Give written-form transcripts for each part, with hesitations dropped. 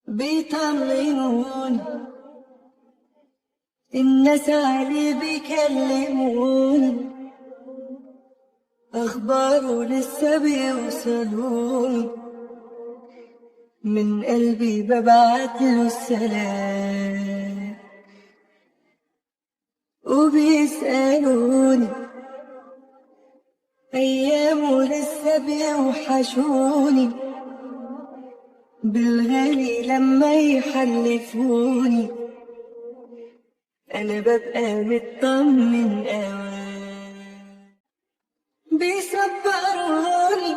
بيطمنوني الناس علي بيكلموني، أخباره لسه بيوصلوني، من قلبي ببعتله السلام، وبيسألوني أيامه لسه بيوحشوني، بالغالي لما يحلفوني أنا ببقى مطمن أوي. بيصبروني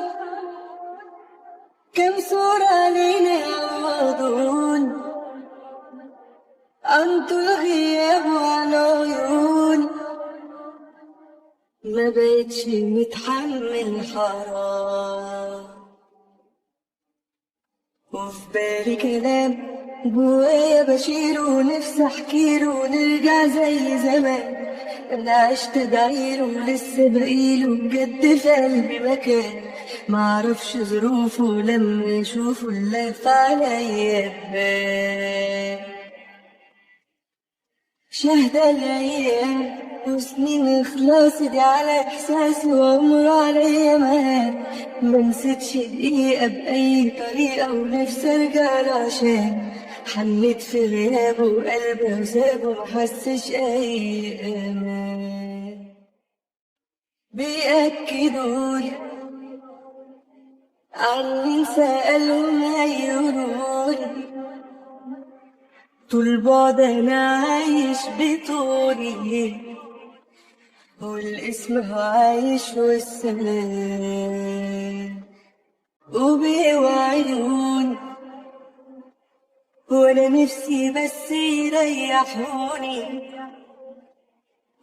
كم صورة لينا يعوضوني عن طول غياب وعن عيوني، ما بقتش متحمل حرام، وفي بالي كلام جوايا بشيله ونفسي احكيله ونرجع زي زمان، انا عشت دعيله ولسه بقيله بجد في قلبي مكان، معرفش ظروفه لما اشوفه اللي في عليا بان. شاهدة الايام وسنين خلاص دي على احساسي وعمره عليا مهان، منسيتش دقيقة بأي طريقة ونفسي ارجع له عشان حنيت في غيابه وقلبي وسابه محسش اي امان. بيأكدولي عني سألهم هيقولولي طول بعد انا عايش بطولي، والاسم هو عايش والسلام، وبيوعدوني وانا نفسي بس يريحوني،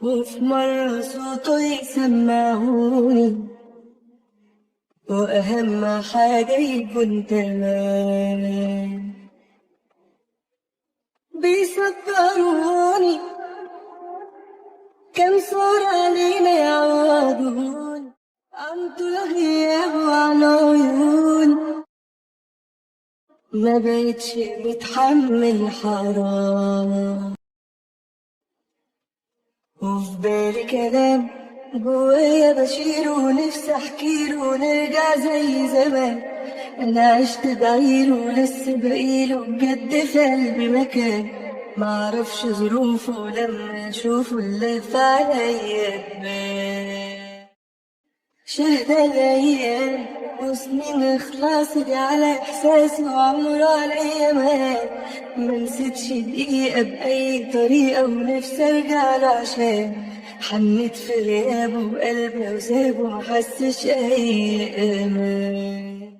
وفي مرة صوته يسمعوني، واهم حاجة يكون تمام. بيصبروني كم صورة لينا يعوضوني عن طول غياب وعن عيون، ما بقتش متحمل حرام، وفي بالي كلام جوايا بشيله ونفسي احكيله ونرجع زي زمان، انا عشت بعيله ولسه بقيله بجد في قلبي مكان، معرفش ظروفه لما اشوفه اللي في عليا تبان. شاهدة الايام وسنين خلاص دي على احساسي وعمره عليا مهان، منسيتش دقيقة بأي طريقة ونفسي ارجع له عشان حنيت في غيابه وقلبي وسابه محسش اي امان.